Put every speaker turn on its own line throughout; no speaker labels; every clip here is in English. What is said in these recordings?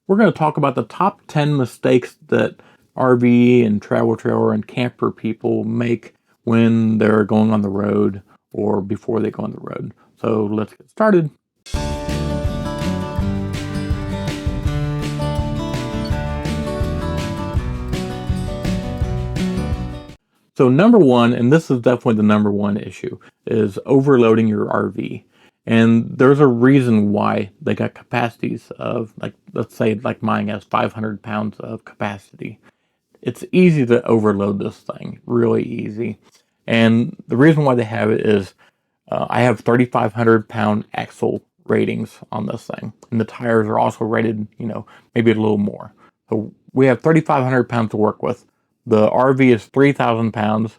we're going to talk about the top 10 mistakes that RV and travel trailer and camper people make when they're going on the road or before they go on the road. So let's get started. So number one, and this is definitely the number one issue, is overloading your RV. And there's a reason why they got capacities of, like, let's say like mine has 500 pounds of capacity. It's easy to overload this thing, really easy. And the reason why they have it is I have 3,500 pound axle ratings on this thing. And the tires are also rated, maybe a little more. So we have 3,500 pounds to work with. The RV is 3,000 pounds.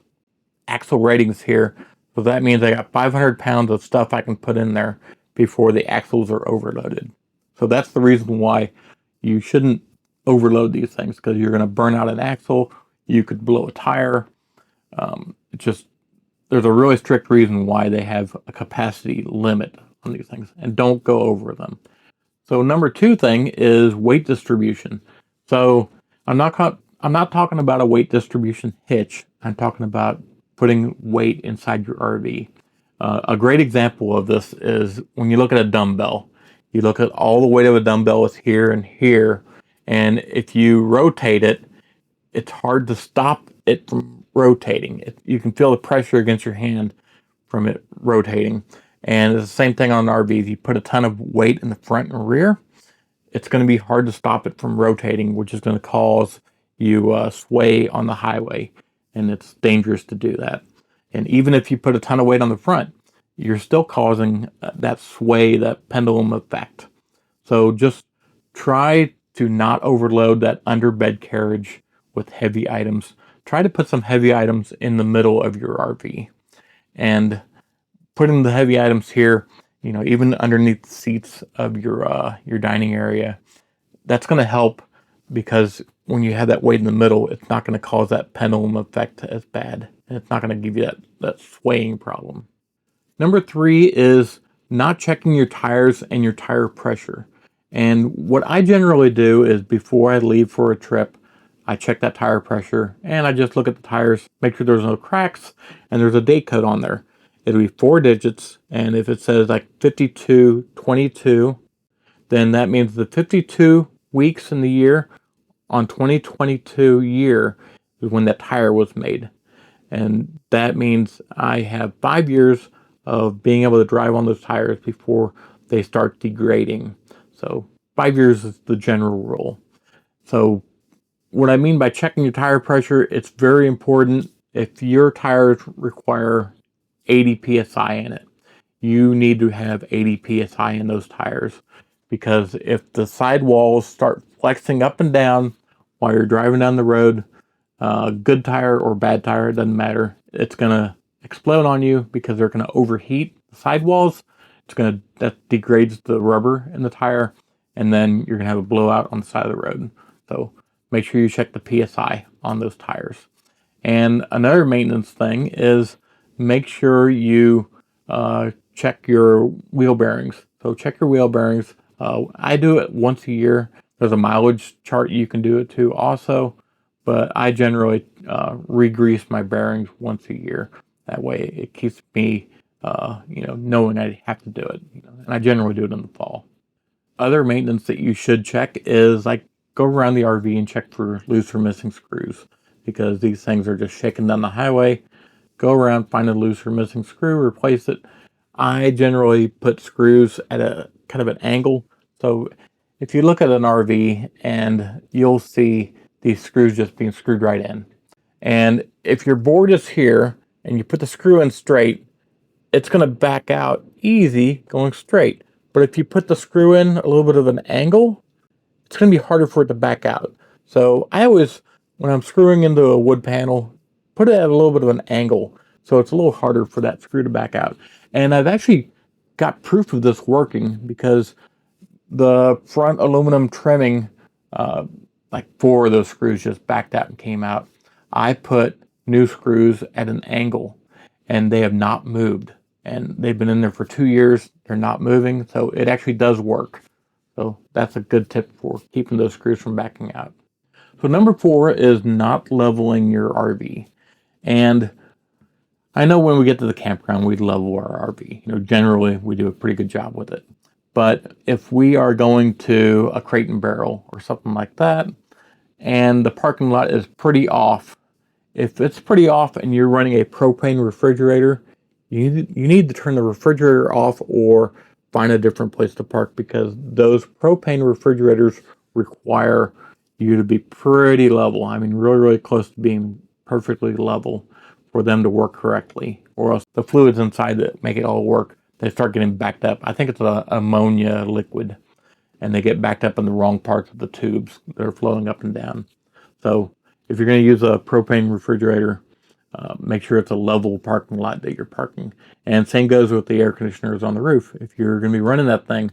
Axle ratings here. So that means I got 500 pounds of stuff I can put in there before the axles are overloaded. So that's the reason why you shouldn't overload these things, because you're going to burn out an axle. You could blow a tire. There's a really strict reason why they have a capacity limit on these things, and don't go over them. So number two thing is weight distribution. So I'm not talking about a weight distribution hitch. I'm talking about putting weight inside your RV. A great example of this is when you look at a dumbbell. You look at all the weight of a dumbbell is here and here, and if you rotate it, it's hard to stop it from rotating. You can feel the pressure against your hand from it rotating. And it's the same thing on an RV. If you put a ton of weight in the front and rear, it's going to be hard to stop it from rotating, which is going to cause you sway on the highway. And it's dangerous to do that. And even if you put a ton of weight on the front, you're still causing that sway, that pendulum effect. So just try to not overload that underbed carriage with heavy items. Try to put some heavy items in the middle of your RV. And putting the heavy items here, even underneath the seats of your dining area, that's going to help, because when you have that weight in the middle, it's not going to cause that pendulum effect as bad. And it's not going to give you that swaying problem. Number three is not checking your tires and your tire pressure. And what I generally do is, before I leave for a trip, I check that tire pressure and I just look at the tires, make sure there's no cracks, and there's a date code on there. It'll be 4 digits, and if it says like 5222, then that means the 52 weeks in the year on 2022 year is when that tire was made. And that means I have 5 years of being able to drive on those tires before they start degrading. So 5 years is the general rule. So what I mean by checking your tire pressure, it's very important. If your tires require 80 psi in it, you need to have 80 psi in those tires, because if the sidewalls start flexing up and down while you're driving down the road, good tire or bad tire, it doesn't matter. It's going to explode on you, because they're going to overheat the sidewalls. That degrades the rubber in the tire, and then you're going to have a blowout on the side of the road. So make sure you check the PSI on those tires. And another maintenance thing is make sure you check your wheel bearings. So check your wheel bearings. I do it once a year. There's a mileage chart you can do it to also, but I generally re-grease my bearings once a year. That way it keeps me, knowing I have to do it. And I generally do it in the fall. Other maintenance that you should check is, like, go around the RV and check for loose or missing screws, because these things are just shaking down the highway. Go around, find a loose or missing screw, replace it. I generally put screws at a kind of an angle. So if you look at an RV, and you'll see these screws just being screwed right in. And if your board is here and you put the screw in straight, it's going to back out easy going straight. But if you put the screw in a little bit of an angle, it's going to be harder for it to back out. So I always, when I'm screwing into a wood panel, put it at a little bit of an angle, so it's a little harder for that screw to back out. And I've actually got proof of this working, because the front aluminum trimming, like 4 of those screws just backed out and came out. I put new screws at an angle, and they have not moved. And they've been in there for 2 years. They're not moving, so it actually does work. So that's a good tip for keeping those screws from backing out. So number 4 is not leveling your RV. And I know when we get to the campground, we level our RV. Generally we do a pretty good job with it. But if we are going to a Crate and Barrel or something like that, and the parking lot is pretty off, if it's pretty off and you're running a propane refrigerator, you need to turn the refrigerator off or find a different place to park, because those propane refrigerators require you to be pretty level. I mean, really, really close to being perfectly level for them to work correctly, or else the fluids inside that make it all work, they start getting backed up. I think it's a ammonia liquid, and they get backed up in the wrong parts of the tubes that are flowing up and down. So if you're going to use a propane refrigerator, make sure it's a level parking lot that you're parking. And same goes with the air conditioners on the roof. If you're going to be running that thing,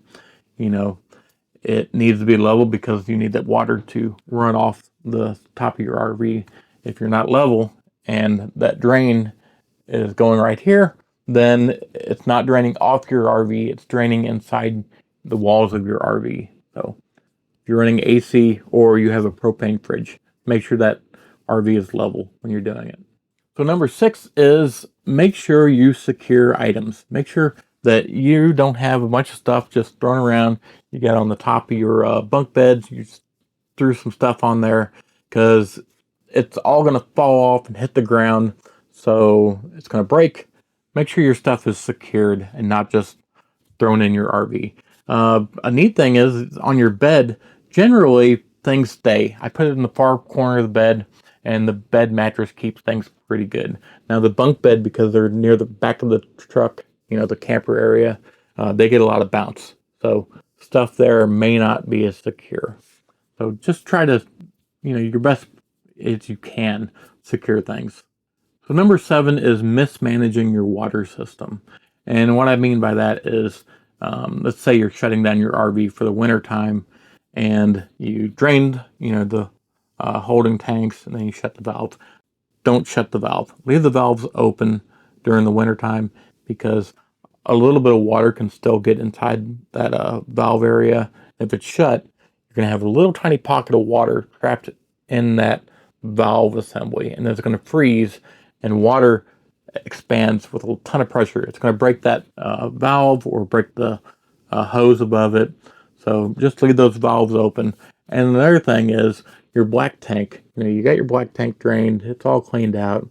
it needs to be level, because you need that water to run off the top of your RV. If you're not level and that drain is going right here, then it's not draining off your RV, it's draining inside the walls of your RV. So if you're running AC or you have a propane fridge, make sure that RV is level when you're doing it. So number 6 is make sure you secure items. Make sure that you don't have a bunch of stuff just thrown around. You got on the top of your bunk beds, you just threw some stuff on there, because it's all going to fall off and hit the ground. So it's going to break. Make sure your stuff is secured and not just thrown in your RV. A neat thing is, on your bed, generally things stay. I put it in the far corner of the bed, and the bed mattress keeps things pretty good. Now the bunk bed, because they're near the back of the truck, the camper area, they get a lot of bounce. So stuff there may not be as secure. So just try to, your best as you can secure things. So number 7 is mismanaging your water system. And what I mean by that is, let's say you're shutting down your RV for the winter time, and you drained, the holding tanks, and then you shut the valve. Don't shut the valve. Leave the valves open during the winter time, because a little bit of water can still get inside that valve area. If it's shut, you're going to have a little tiny pocket of water trapped in that valve assembly, and it's going to freeze, and water expands with a ton of pressure. It's going to break that valve or break the hose above it. So just leave those valves open. And another thing is your black tank. You got your black tank drained. It's all cleaned out.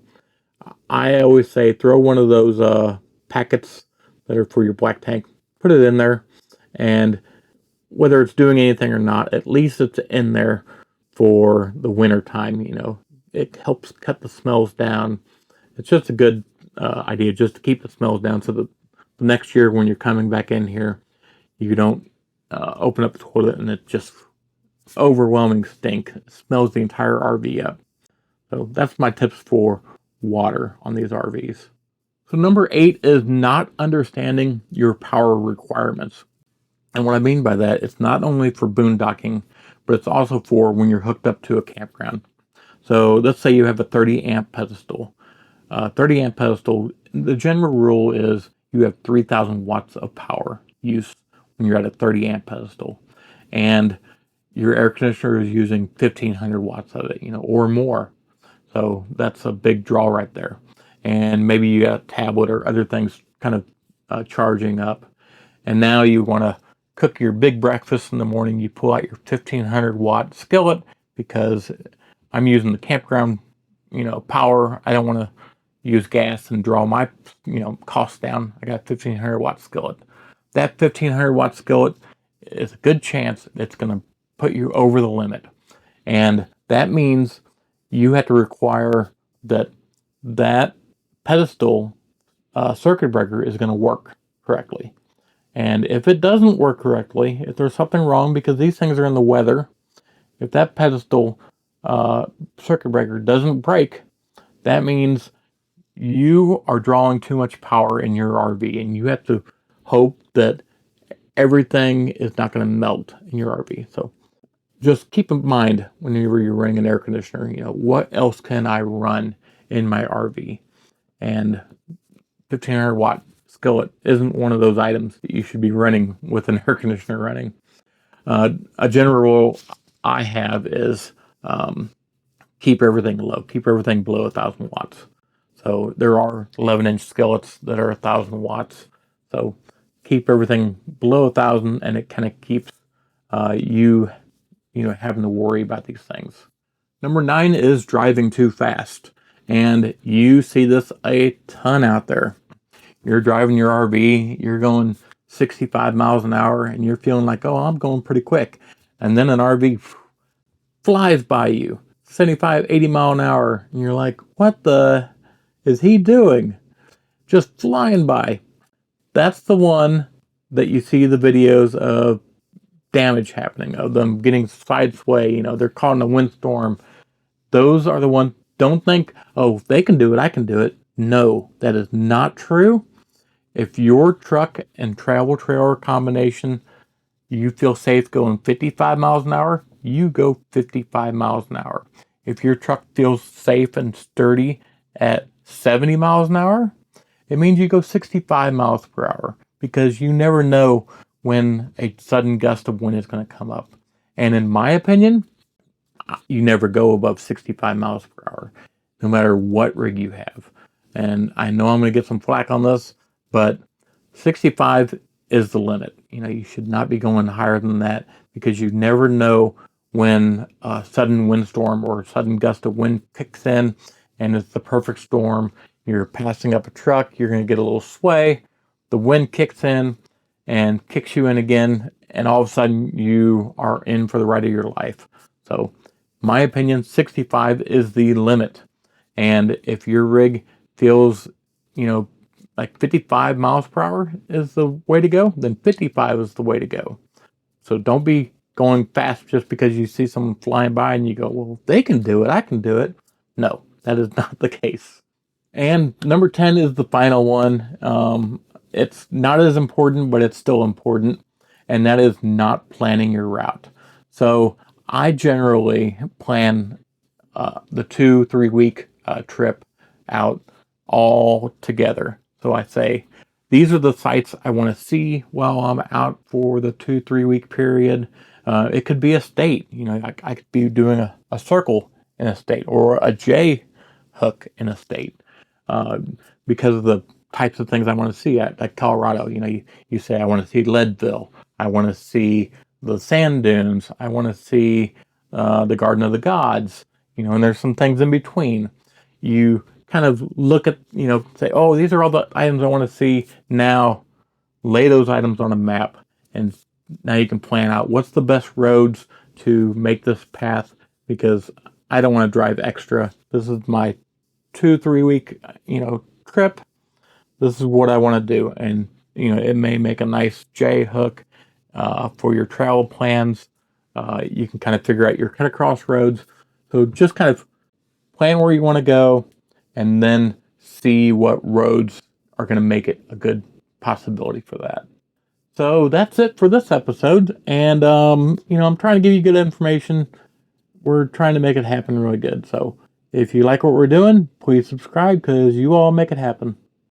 I always say throw one of those packets that are for your black tank. Put it in there, and whether it's doing anything or not, at least it's in there for the winter time. It helps cut the smells down. It's just a good idea just to keep the smells down, so that the next year when you're coming back in here, you don't open up the toilet and it just overwhelming stink. It smells the entire RV up. So that's my tips for water on these RVs. So number 8 is not understanding your power requirements. And what I mean by that, it's not only for boondocking, but it's also for when you're hooked up to a campground. So let's say you have a 30 amp pedestal. 30 amp pedestal, the general rule is you have 3,000 watts of power use when you're at a 30 amp pedestal. And your air conditioner is using 1,500 watts of it, or more. So that's a big draw right there. And maybe you got a tablet or other things kind of charging up. And now you want to cook your big breakfast in the morning. You pull out your 1,500 watt skillet, because I'm using the campground, power. I don't want to use gas and draw my, costs down. I got a 1,500 watt skillet. That 1,500 watt skillet is a good chance it's going to put you over the limit. And that means you have to require that pedestal circuit breaker is going to work correctly. And if it doesn't work correctly, if there's something wrong, because these things are in the weather, if that pedestal circuit breaker doesn't break, that means you are drawing too much power in your RV, and you have to hope that everything is not going to melt in your RV. So just keep in mind whenever you're running an air conditioner, what else can I run in my RV? And 1,500 watt skillet isn't one of those items that you should be running with an air conditioner running. A general rule I have is keep everything low. Keep everything below 1,000 watts. So there are 11-inch skillets that are 1,000 watts. So keep everything below 1,000, and it kind of keeps you having to worry about these things. Number 9 is driving too fast, and you see this a ton out there. You're driving your RV, you're going 65 miles an hour, and you're feeling like, oh, I'm going pretty quick. And then an RV flies by you, 75, 80 mile an hour, and you're like, what the is he doing? Just flying by. That's the one that you see the videos of damage happening, of them getting side sway, they're caught in a windstorm. Those are the ones. Don't think, oh, if they can do it, I can do it. No, that is not true. If your truck and travel trailer combination, you feel safe going 55 miles an hour, you go 55 miles an hour. If your truck feels safe and sturdy at 70 miles an hour, it means you go 65 miles per hour, because you never know when a sudden gust of wind is going to come up. And in my opinion, you never go above 65 miles per hour, no matter what rig you have. And I know I'm going to get some flack on this, but 65 is the limit. You should not be going higher than that, because you never know when a sudden windstorm or a sudden gust of wind kicks in, and it's the perfect storm. You're passing up a truck, you're going to get a little sway, the wind kicks in and kicks you in again, and all of a sudden you are in for the ride of your life. So, my opinion, 65 is the limit. And if your rig feels, like 55 miles per hour is the way to go, then 55 is the way to go. So don't be going fast just because you see someone flying by and you go, well, they can do it, I can do it. No, that is not the case. And number 10 is the final one. It's not as important, but it's still important. And that is not planning your route. So I generally plan the 2-3 week trip out all together. So I say, these are the sites I want to see while I'm out for the 2-3 week period. It could be a state. I could be doing a circle in a state, or a J hook in a state, because of the types of things I want to see at Colorado. You say, I want to see Leadville. I want to see the sand dunes. I want to see the Garden of the Gods. And there's some things in between. You kind of look at, say, oh, these are all the items I want to see. Now, lay those items on a map, and now you can plan out what's the best roads to make this path, because I don't want to drive extra. This is my 2-3 week, trip. This is what I want to do. And, it may make a nice J hook for your travel plans. You can kind of figure out your kind of crossroads. So just kind of plan where you want to go, and then see what roads are going to make it a good possibility for that. So that's it for this episode. And, I'm trying to give you good information. We're trying to make it happen really good. So if you like what we're doing, please subscribe, because you all make it happen.